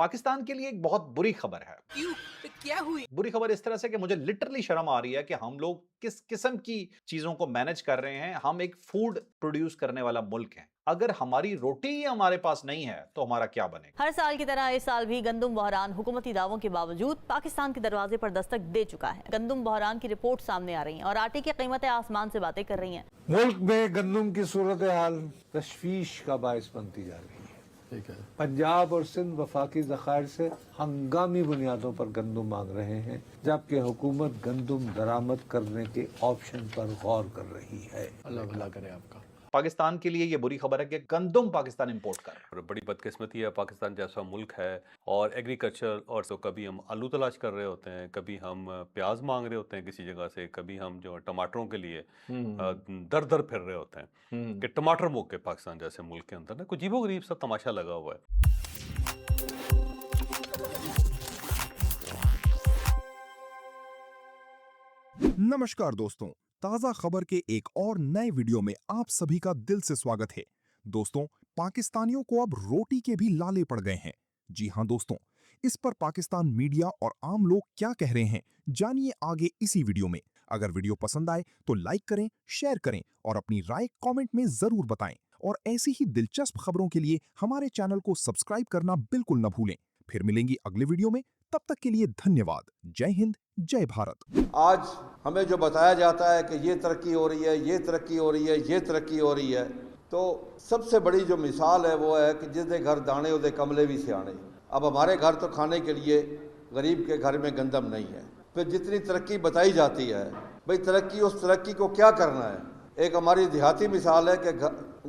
पाकिस्तान के लिए एक बहुत बुरी खबर है। क्यों? क्या हुई? बुरी खबर इस तरह से कि मुझे लिटरली शर्म आ रही है कि हम लोग किस किस्म की चीजों को मैनेज कर रहे हैं। हम एक फूड प्रोड्यूस करने वाला मुल्क हैं। अगर हमारी रोटी ही हमारे पास नहीं है तो हमारा क्या बनेगा? हर साल की तरह इस साल भी गंदुम बहरान हुकूमती दावों के बावजूद पाकिस्तान के दरवाजे पर दस्तक दे चुका है। गंदुम बहरान की रिपोर्ट सामने आ रही है और आटे की कीमतें आसमान से बातें कर रही हैं। मुल्क में गंदुम की सूरत हाल तशवीश का बायस बनती जा रही है। ठीक है। पंजाब और सिंध वफाकी ज़खायर से हंगामी बुनियादों पर गंदुम मांग रहे हैं, जबकि हुकूमत गंदुम दरामद करने के ऑप्शन पर गौर कर रही है। अल्लाह भला करे आपका। पाकिस्तान के लिए ये बुरी खबर है कि गंदुम पाकिस्तान इंपोर्ट कर रहा है। और बड़ी बदकिस्मती है, पाकिस्तान जैसा मुल्क है और एग्रीकल्चर, और तो कभी हम आलू तलाश कर रहे होते हैं, कभी हम प्याज मांग रहे होते हैं किसी जगह से, कभी हम जो टमाटरों के लिए दर दर फिर रहे होते हैं कि टमाटर मुक के पाकिस्तान जैसे मुल्क के अंदर ना कुछ अजीबोगरीब सा तमाशा लगा हुआ है। नमस्कार दोस्तों, ताजा खबर के एक और नए वीडियो में आप सभी का दिल से स्वागत है। दोस्तों, पाकिस्तानियों को अब रोटी के भी लाले पड़ गए हैं। जी हां दोस्तों, इस पर पाकिस्तान मीडिया और आम लोग क्या कह रहे हैं, जानिए आगे इसी वीडियो में। अगर वीडियो पसंद आए तो लाइक करें, शेयर करें और अपनी राय कमेंट में जरूर बताएं। और ऐसी ही दिलचस्प खबरों के लिए हमारे चैनल को सब्सक्राइब करना बिल्कुल न भूलें। फिर मिलेंगी अगले वीडियो में, तब तक के लिए धन्यवाद। जय हिंद, जय भारत। आज हमें जो बताया जाता है कि ये तरक्की हो रही है, ये तरक्की हो रही है, ये तरक्की हो रही है, तो सबसे बड़ी जो मिसाल है वो है कि जिसके घर दाने उदे कमले भी सियाने। अब हमारे घर तो खाने के लिए गरीब के घर में गंदम नहीं है। फिर जितनी तरक्की बताई जाती है, भाई तरक्की, उस तरक्की को क्या करना है। एक हमारी देहाती मिसाल है कि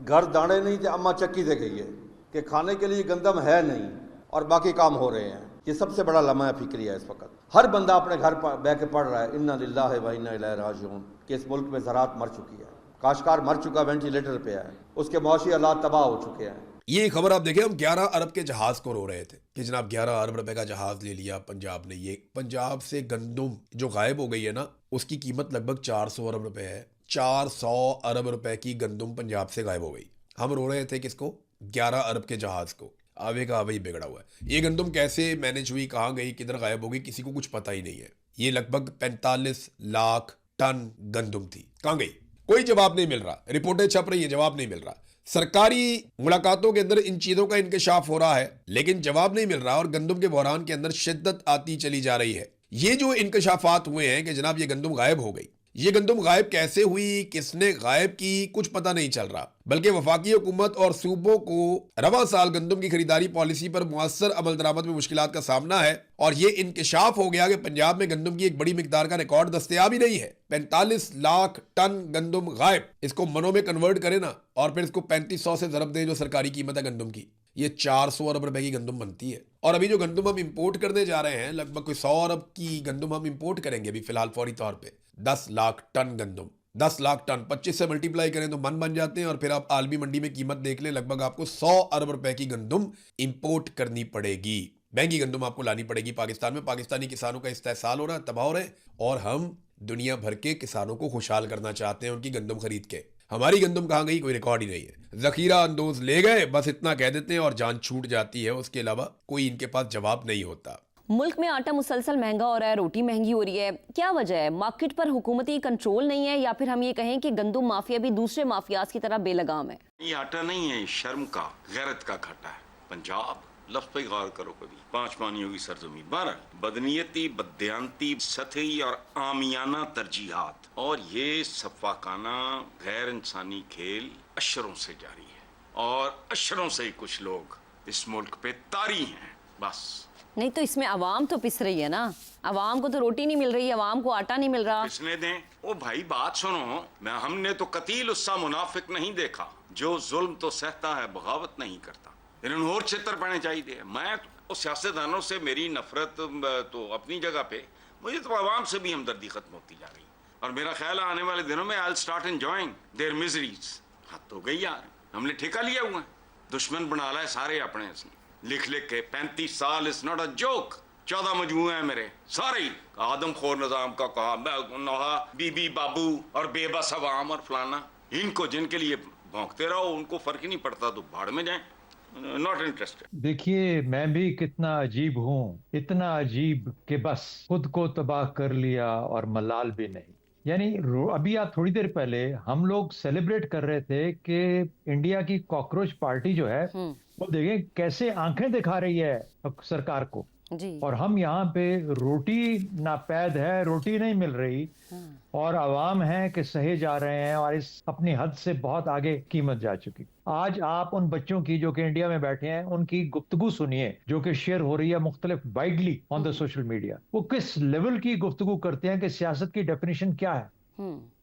घर दाने नहीं थे, अम्मा चक्की दे गई है कि खाने के लिए गंदम है नहीं और बाकी काम हो रहे हैं। ये सबसे बड़ा लम्हा फिक्री है इस वक्त। हर बंदा अपने घर पर बैठ के पढ़ रहा है इन्ना लिल्लाहि व इन्ना इलैहि राजिऊन कि इस मुल्क में ज़राअत मर चुकी है, काश्तकार मर चुका, वेंटिलेटर पे है, उसके मौशी हालात तबाह हो चुके हैं। ये खबर आप देखें, हम 11 अरब के जहाज को रो रहे थे कि जनाब 11 अरब रुपए का जहाज ले लिया पंजाब ने। ये पंजाब से गंदुम जो गायब हो गई है ना, उसकी कीमत लगभग 400 अरब रुपए है। 400 अरब रुपए की गंदुम पंजाब से गायब हो गई। हम रो रहे थे किसको? 11 अरब के जहाज को। आवे का आवे ही बिगड़ा हुआ है। ये गंदुम कैसे मैनेज हुई, कहाँ गई, किधर गायब हो गई, किसी को कुछ पता ही नहीं है। ये लगभग 45 लाख टन गंदुम थी, कहाँ गई? कोई जवाब नहीं मिल रहा। रिपोर्टें छप रही है, जवाब नहीं मिल रहा। सरकारी मुलाकातों के अंदर इन चीजों का इंकशाफ हो रहा है, लेकिन जवाब नहीं मिल रहा और गंदुम के बहरान के अंदर शिद्दत आती चली जा रही है। ये जो इंकशाफात हुए हैं कि जनाब ये गंदुम गायब हो गई, ये गंदुम गायब कैसे हुई, किसने गायब की, कुछ पता नहीं चल रहा। बल्कि वफाकी हुकूमत और सूबों को रवा साल गंदुम की खरीदारी पॉलिसी पर मुअस्सर अमल दरामद में मुश्किलात का सामना है और ये इंकशाफ हो गया कि पंजाब में गंदुम की एक बड़ी मिकदार का रिकॉर्ड दस्तयाब ही नहीं है। 45 लाख टन गंदुम गायब। इसको मनों में कन्वर्ट करें ना और फिर इसको 3500 से ज़रब दें जो सरकारी कीमत है गंदुम की, ये 400 अरब रुपए की गंदुम बनती है। और अभी जो गंदुम हम इंपोर्ट करने जा रहे हैं, लगभग कोई 100 अरब की गंदुम हम इंपोर्ट करेंगे अभी फिलहाल फौरी तौर पे। 10 लाख टन गंदुम, 10 लाख टन 25 से मल्टीप्लाई करें तो मन बन जाते हैं और फिर आप आलमी मंडी में कीमत देख लें, लगभग आपको 100 अरब रुपए की गंदुम इंपोर्ट करनी पड़ेगी। महंगी गंदुम आपको लानी पड़ेगी पाकिस्तान में। पाकिस्तानी किसानों का इस्तेहसाल हो रहा है, तबाह हो रहे हैं और हम दुनिया भर के किसानों को खुशहाल करना चाहते हैं उनकी गंदुम खरीद के। हमारी गंदुम कहाँ गई, कोई रिकॉर्ड ही नहीं है। जखीरा अंदोज ले गए, बस इतना कह देते हैं और जान छूट जाती है। उसके अलावा कोई इनके पास जवाब नहीं होता। मुल्क में आटा मुसलसल महंगा हो रहा है, रोटी महंगी हो रही है, क्या वजह है? मार्केट पर हुकूमती कंट्रोल नहीं है या फिर हम ये कहें कि गंदुम माफिया भी दूसरे माफियाज की तरह बेलगाम है? ये आटा नहीं है, शर्म का, गैरत का घाटा है। पंजाब लफ्ज़ पे गौर करो कभी। 5 पानियों की सरजमीन। 12 बदनीयती, बदयांती, सतही और आमियाना तरजीहात और ये सफाकाना गैर इंसानी खेल अशरों से जारी है और अशरों से ही कुछ लोग इस मुल्क पे तारी हैं। बस नहीं तो इसमें अवाम तो पिस रही है ना। अवाम को तो रोटी नहीं मिल रही, अवाम को आटा नहीं मिल रहा। पिसने दें। ओ भाई बात सुनो, मैं हमने तो कतील उससा मुनाफिक नहीं देखा जो जुल्म तो सहता है बगावत नहीं करता। इन्होंने और चित्र पड़ने चाहिए। मैं तो सियासतदानों से मेरी नफरत तो अपनी जगह पे, मुझे तो आवाम से भी हमदर्दी खत्म होती जा रही और मेरा ख्याल है आने वाले दिनों में I will start enjoying their miseries. हद तो गई यार, हमने ठेका लिया हुआ है, दुश्मन बना लाए सारे अपने इसने लिख लिख के। 35 साल इज नॉट अ जोक। 14 मजमूए हैं मेरे सारे ही आदमखोर निजाम का कहा, नहा बीबी बाबू और बेबस अवाम और फलाना। इनको जिनके लिए भौंकते रहो उनको फर्क ही नहीं पड़ता तो भाड़ में जाए। Not interested. देखिए, मैं भी कितना अजीब हूँ, इतना अजीब कि बस खुद को तबाह कर लिया और मलाल भी नहीं। यानी अभी आप थोड़ी देर पहले हम लोग सेलिब्रेट कर रहे थे कि इंडिया की कॉकरोच पार्टी जो है वो देखें कैसे आंखें दिखा रही है सरकार को जी। और हम यहाँ पे रोटी नापैद है, रोटी नहीं मिल रही और आवाम है कि सहे जा रहे हैं और इस अपनी हद से बहुत आगे कीमत जा चुकी। आज आप उन बच्चों की जो कि इंडिया में बैठे हैं उनकी गुफ्तगू सुनिए जो कि शेयर हो रही है मुख्तलिफ widely on the social media. वो किस लेवल की गुफ्तगू करते हैं कि सियासत की डेफिनेशन क्या है।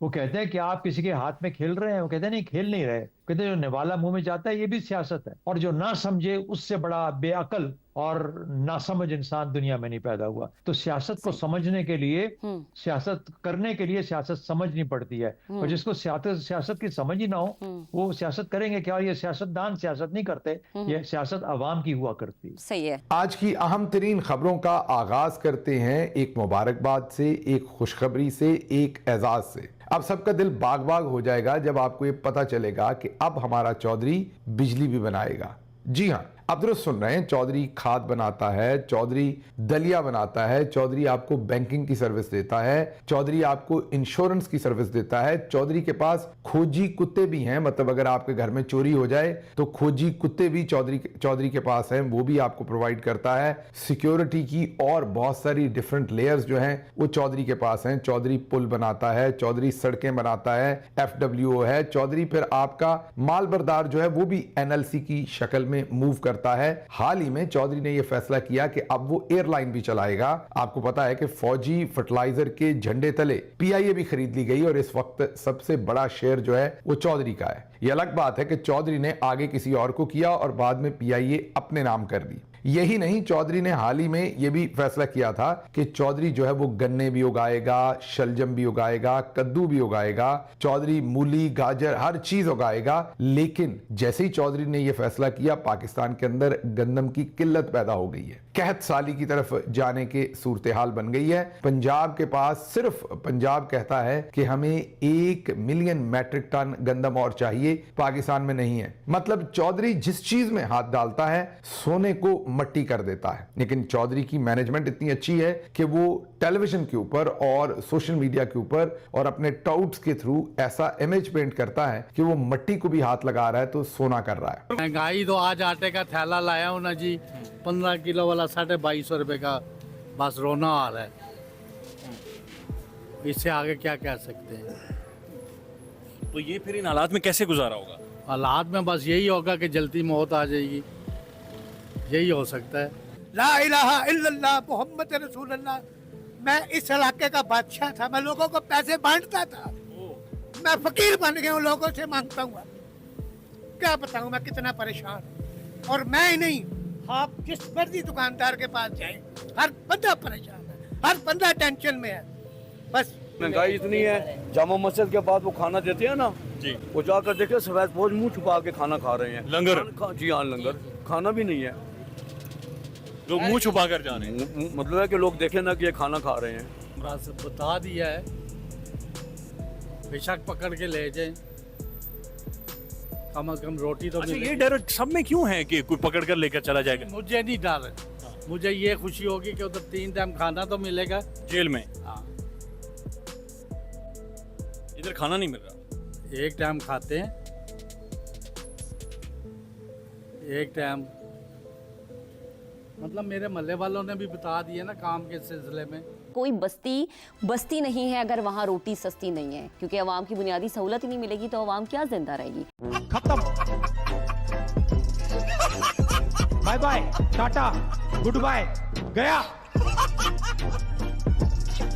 वो कहते हैं कि आप किसी के हाथ में खेल रहे हैं, वो कहते हैं नहीं खेल नहीं रहे, कहते हैं जो निवाला मुंह में जाता है ये भी सियासत है और जो ना समझे उससे बड़ा बेअकल और नासमझ इंसान दुनिया में नहीं पैदा हुआ। तो सियासत को समझने के लिए, सियासत करने के लिए सियासत समझनी पड़ती है और जिसको सियासत की समझ ही ना हो वो सियासत करेंगे क्या। और ये सियासतदान सियासत नहीं करते, ये सियासत अवाम की हुआ करती है। सही है। आज की अहम तरीन खबरों का आगाज करते हैं एक मुबारकबाद से, एक खुशखबरी से, एक एजाज से। अब सबका दिल बाग बाग हो जाएगा जब आपको ये पता चलेगा कि अब हमारा चौधरी बिजली भी बनाएगा। जी हाँ, आप दुरुस्त सुन रहे हैं, चौधरी खाद बनाता है, चौधरी दलिया बनाता है, चौधरी आपको बैंकिंग की सर्विस देता है, चौधरी आपको इंश्योरेंस की सर्विस देता है, चौधरी के पास खोजी कुत्ते भी हैं, मतलब अगर आपके घर में चोरी हो जाए तो खोजी कुत्ते भी चौधरी के पास हैं, वो भी आपको प्रोवाइड करता है। सिक्योरिटी की और बहुत सारी डिफरेंट लेयर्स जो हैं वो चौधरी के पास हैं। चौधरी पुल बनाता है, चौधरी सड़कें बनाता है, FWO है, चौधरी फिर आपका माल बरदार जो है वो भी NLC की शक्ल में मूव करता है। हाल ही में चौधरी ने यह फैसला किया कि अब वो एयरलाइन भी चलाएगा। आपको पता है कि फौजी फर्टिलाइजर के झंडे तले PIA भी खरीद ली गई और इस वक्त सबसे बड़ा शेयर जो है वो चौधरी का है। यह अलग बात है कि चौधरी ने आगे किसी और को किया और बाद में PIA अपने नाम कर दी। यही नहीं, चौधरी ने हाल ही में यह भी फैसला किया था कि चौधरी जो है वो गन्ने भी उगाएगा, शलजम भी उगाएगा, कद्दू भी उगाएगा, चौधरी मूली, गाजर, हर चीज उगाएगा। लेकिन जैसे ही चौधरी ने यह फैसला किया, पाकिस्तान के अंदर गंदम की किल्लत पैदा हो गई है, कहत साली की तरफ जाने के सूरत हाल बन गई है। पंजाब के पास, सिर्फ पंजाब कहता है कि हमें 1 मिलियन मैट्रिक टन गंदम और चाहिए, पाकिस्तान में नहीं है। मतलब चौधरी जिस चीज में हाथ डालता है सोने को मट्टी कर देता है। लेकिन चौधरी की मैनेजमेंट इतनी अच्छी है कि वो टेलीविजन के ऊपर और सोशल मीडिया के ऊपर और अपने टाउट्स के थ्रू ऐसा इमेज पेंट करता है कि वो मट्टी को भी हाथ लगा रहा है तो सोना कर रहा है। महंगाई तो आज आटे का थैला लाया हूं ना जी, 15 किलो वाला 2250 रुपए का, बस रोना आ रहा है। इससे आगे क्या कह सकते हैं। तो ये फिर इन हालात में कैसे गुजारा होगा? हालात में बस यही होगा कि जल्दी मौत आ जाएगी, यही हो सकता है। ला इलाहा इल्लल्लाह मोहम्मद रसूलुल्लाह। मैं इस इलाके का बादशाह था, मैं लोगों को पैसे बांटता था, मैं फकीर बन गया हूँ, लोगों से मांगता हूँ। क्या बताऊँ मैं कितना परेशान हूँ। और मैं ही नहीं, आप जिस मर्जी दुकानदार के पास जाएं, हर बंदा परेशान है, हर बंदा टेंशन में है। बस महंगाई इतनी है, जामा मस्जिद के बाद वो खाना देते हैं ना जी, वो जाकर देखे सफेद फौज मुंह छुपा के खाना खा रहे हैं। लंगर? जी हाँ, लंगर। खाना भी नहीं है, लोग मुंह छुपा कर जा रहे हैं। मतलब है कि लोग देखे ना कि ये खाना खा रहे हैं। बता दिया है, बेशक पकड़ के ले जाए, कम से कम रोटी तो ये डर सब में क्यों है कि कोई पकड़ कर लेकर चला जाएगा? मुझे नहीं डर, मुझे ये खुशी होगी कि उधर 3 टाइम खाना तो मिलेगा जेल में। हाँ, इधर खाना नहीं मिल रहा। 1 टाइम खाते हैं, 1 टाइम। मतलब मेरे मोहल्ले वालों ने भी बता दिया ना काम के सिलसिले में। कोई बस्ती नहीं है अगर वहाँ रोटी सस्ती नहीं है, क्योंकि अवाम की बुनियादी सहूलत ही नहीं मिलेगी तो अवाम क्या जिंदा रहेगी। खत्म, बाय बाय, टाटा, गुड बाय, गया।